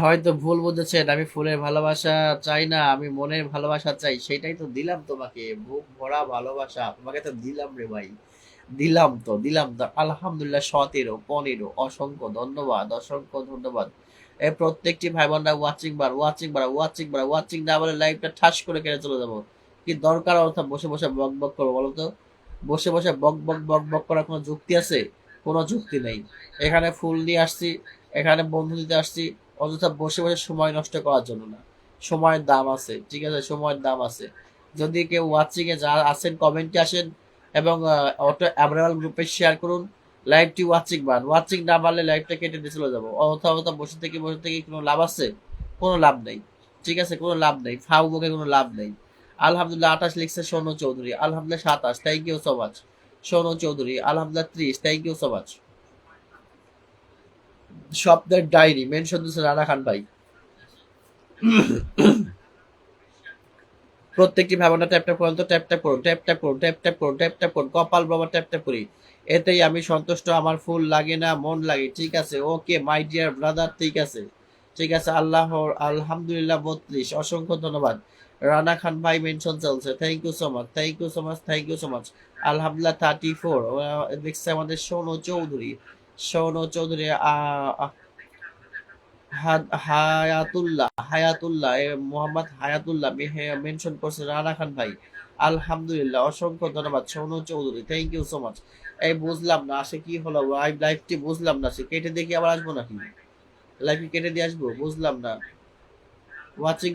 হয়তো ভুল বুঝেছেন, আমি ফুলের ভালোবাসা চাই না, আমি মনের ভালোবাসা চাই। সেটাই তো দিলাম তোমাকে, বুক ভরা ভালোবাসা তোমাকে তো দিলাম রে ভাই। দিলাম তো আলহামদুলিল্লাহ। 17, 15 অসংখ্য ধন্যবাদ, অসংখ্য ধন্যবাদ। এই প্রত্যেকটি ভাই বোনরা ওয়াচিং না বলে লাইভটা ঠাস করে কেটে চলে যাবো। কি দরকার অর্থাৎ বসে বসে বক বক করবো বলো তো? বসে বসে বক বক করার কোনো যুক্তি আছে? কোনো যুক্তি নেই। এখানে ফুল নিয়ে আসছি, এখানে বন্ধু দিতে আসছি, অযথা বসে বসে সময় নষ্ট করার জন্য না। সময়ের দাম আছে, ঠিক আছে, সময়ের দাম আছে। যদি কেউ ওয়াচিং এ যা আছেন কমেন্টে আসেন এবং অটো অ্যাভেলেবল গ্রুপে শেয়ার করুন। লাইভটি ওয়াচিং না পারলে লাইভটা কেটে দিয়ে চলে যাবো। অযথা বসে থেকে কোনো লাভ আছে? কোনো লাভ নেই। ঠিক আছে, কোনো লাভ নেই, ফাউ বকে কোনো লাভ নেই। আলহামদুলিল্লাহ 28 লিখছে সোনু চৌধুরী, আলহামদুলিল্লাহ 27, thank you so much. Sonu Chowdhury আলহামদুলিল্লাহ 30, থ্যাংক ইউ সো মাচ। স্বপ্নের ডায়েরি মেনশন দিচ্ছে রানা খান ভাই। প্রত্যেকটি ভাবনা ট্যাপ ট্যাপ করুন, তো ট্যাপ ট্যাপ করুন, ট্যাপ ট্যাপ করুন, ট্যাপ ট্যাপ করুন, ট্যাপ ট্যাপ করুন, কপাল বাবা ট্যাপ ট্যাপ করি। এতেই আমি সন্তুষ্ট, আমার ফুল লাগে না মন লাগে। ঠিক আছে, ওকে মাই ডিয়ার ব্রাদার, ঠিক আছে, ঠিক আছে। আলহামদুলিল্লাহ 32, অসংখ্য ধন্যবাদ। রানা খান ভাই মেনশন চলছে, thank you so much, thank you so much, thank you so much. আলহামদুলিল্লাহ 34 দেখছে আমাদের সোনু চৌধুরী, সোনু চৌধুরী হায়াতুল্লাহ মোহাম্মদ হায়াতুল্লাহ মেনশন করছে রানা খান ভাই। আলহামদুলিল্লাহ, অসংখ্য ধন্যবাদ Sonu Chowdhury, thank you so much. এই বুঝলাম না আসে কি হলো, লাইভটি বুঝলাম না, সে কেটে দেখি আবার আসবো নাকি? লাইভ কেটে দিয়ে আসবো, বুঝলাম না। ওয়াচিং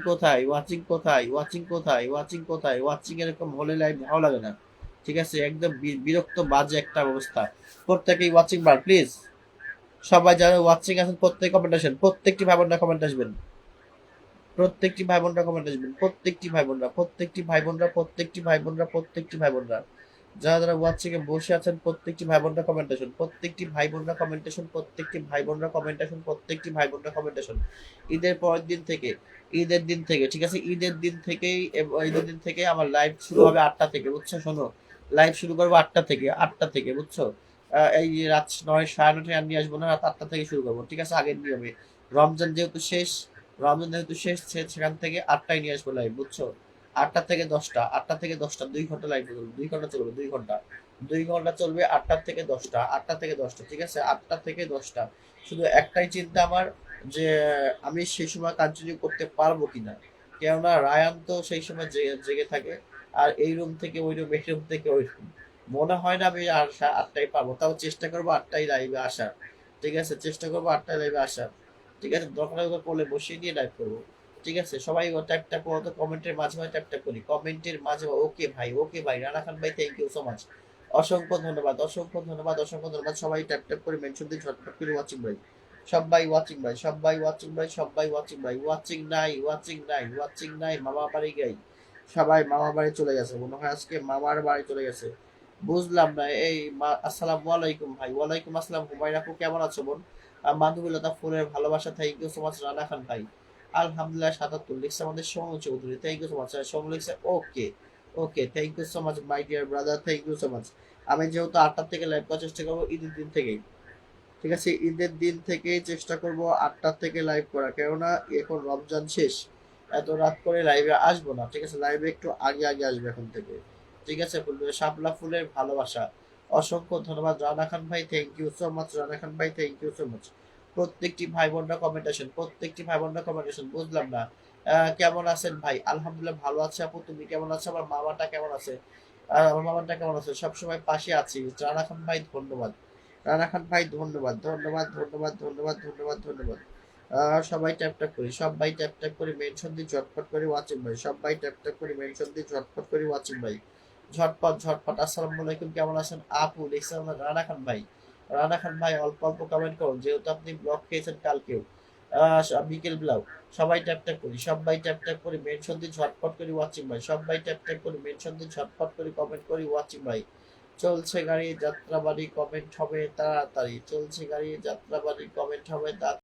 এরকম হলে লাইভ ভালো লাগে না। ঠিক আছে, একদম বিরক্ত বাজে একটা অবস্থা। প্রত্যেকেই ওয়াচিং বার প্লিজ। সবাই যারা ওয়াচিং আছেন প্রত্যেক কমেন্ট আসেন, প্রত্যেকটি ভাই বোনরা কমেন্ট আসবেন, প্রত্যেকটি ভাই বোনরা কমেন্ট আসবেন, প্রত্যেকটি ভাই বোনরা যারা যারা ওয়াচিং এ বসে আছেন প্রত্যেকটি ভাই বোনরা কমেন্ট আসুন, প্রত্যেকটি ভাই বোনরা কমেন্ট আসুন, প্রত্যেকটি ভাই বোনরা কমেন্ট আসুন, প্রত্যেকটি ভাই বোনরা কমেন্ট আসুন। ঈদের পরের দিন থেকে, ঈদের দিন থেকে, ঠিক আছে, ঈদের দিন থেকে আমার লাইভ শুরু হবে 8টা থেকে, বুঝছো? শোনো, লাইভ শুরু করবো 8টা থেকে, 8টা থেকে, বুঝছো? এই রাত 9, 9:30 আর নিয়ে আসবো না, রাত 8টা থেকে শুরু করবো, ঠিক আছে, আগের নিয়মে। রমজান যেহেতু শেষ, সেখান থেকে 8টায় নিয়ে আসবো লাইভ, বুঝছো? 8টা থেকে 10টা 2 ঘন্টা লাইভ চলবে, 2 ঘন্টা চলবে, 2 ঘন্টা, 2 ঘন্টা চলবে। 8টা থেকে 10টা ঠিক আছে, 8টা থেকে 10টা। শুধু একটাই চিন্তা আমার, যে আমি সেই সময় কন্টিনিউ করতে পারবো কিনা। কেননা রায়ান তো সেই সময় জেগে থাকে, আর এই রুম থেকে ওই রুম, এই রুম থেকে ওই রুম, মনে হয় না আমি আর 8টায় পারবো। তাও চেষ্টা করবো 8টায় লাইভে আসার, ঠিক আছে, চেষ্টা করবো 8টায় লাইভে আসার, ঠিক আছে। দরকার হলে কোলে বসিয়ে দিয়ে লাইভ করবো, ঠিক আছে। সবাই ট্যাপ ট্যাপ করো তো, কমেন্টের মাঝে মাঝে ট্যাপ ট্যাপ করি, কমেন্টের মাঝে। ওকে ভাই, ওকে ভাই, রানা খান ভাই, থ্যাংক ইউ সো মাচ। অসংখ্য ধন্যবাদ, অসংখ্য ধন্যবাদ, অসংখ্য ধন্যবাদ। সবাই ট্যাপ ট্যাপ করে মেনশন দিয়ে ঝটপট করে ওয়াচিং ভাই। সবাই ওয়াচিং ভাই, সবাই ওয়াচিং ভাই, সবাই ওয়াচিং ভাই। ওয়াচিং নাই, মামা বাড়ি গাই। সবাই মামা বাড়ি চলে গেছে, মনে হয় আজকে মামার বাড়ি চলে গেছে। বুঝলাম না এই আসসালামু আলাইকুম ভাই। ওয়ালাইকুম আসসালাম। হুমায়রা আপু কেমন আছো বোন? মাধবীলতা ফুলের ভালোবাসা, thank you so much. Rana Khan ভাই আলহামদুলিল্লাহ 77 লিখছে আমাদের Sonu Chowdhury, thank you so much. Sonu লিখছে okay, okay, thank you so much my dear brother, thank you so much. আমি যেহেতু 8টা থেকে লাইভ করার চেষ্টা করবো ঈদের দিন থেকেই, ঠিক আছে, ঈদের দিন থেকেই চেষ্টা করব 8টা থেকে লাইভ করা, কেননা এখন রমজান শেষ। এত রাত করে লাইভে আসবো না, ঠিক আছে, লাইভে একটু আগে আগে আসবে এখন থেকে, ঠিক আছে। শাপলা ফুলের ভালোবাসা, অসংখ্য ধন্যবাদ রানা খান ভাই, thank you so much. Rana Khan ভাই, থ্যাংক ইউ সো মাচ। প্রত্যেকটি ভাই বোনরা কমেন্ট আসেন, প্রত্যেকটি ভাই বোনরা কমেন্ট আসেন। বুঝলাম না কেমন আছেন ভাই? আলহামদুলিল্লাহ ভালো আছে আপু, তুমি কেমন আছো? আমার মামাটা কেমন আছে? আমার মামাটা কেমন আছে? সবসময় পাশে আছি। রানা খান ভাই ধন্যবাদ, রানা খান ভাই ধন্যবাদ, ধন্যবাদ, ধন্যবাদ, ধন্যবাদ, ধন্যবাদ, ধন্যবাদ। সবাই ট্যাপ ট্যাপ করি, সবাই ট্যাপ ট্যাপ করে মেনশন দিয়ে ঝটপট করে ওয়াচিং ভাই, সবাই ট্যাপ ট্যাপ করে মেনশন দিয়ে ঝটপট করে ওয়াচিং ভাই। ঝটপট। আসসালামু আলাইকুম, কেমন আছেন আপু? লিখছেন আমার রানা খান ভাই। রানা খান ভাই অল্প অল্প কমেন্ট করুন, যেহেতু আপনি ব্লক খেয়েছেন কালকেও, বিকেল ব্লক। সবাই ট্যাপ ট্যাপ করি, সবাই ট্যাপ ট্যাপ করে মেনশন দিয়ে ঝটপট করে ওয়াচিং ভাই, সবাই ট্যাপ ট্যাপ করে মেনশন দিয়ে ঝটপট করে কমেন্ট করি ওয়াচিং ভাই। চলছে গাড়ি যাত্রাবাড়ি, কমেন্ট হবে তাড়াতাড়ি, চলছে গাড়ি যাত্রাবাড়ি, কমেন্ট হবে তাড়াতাড়ি।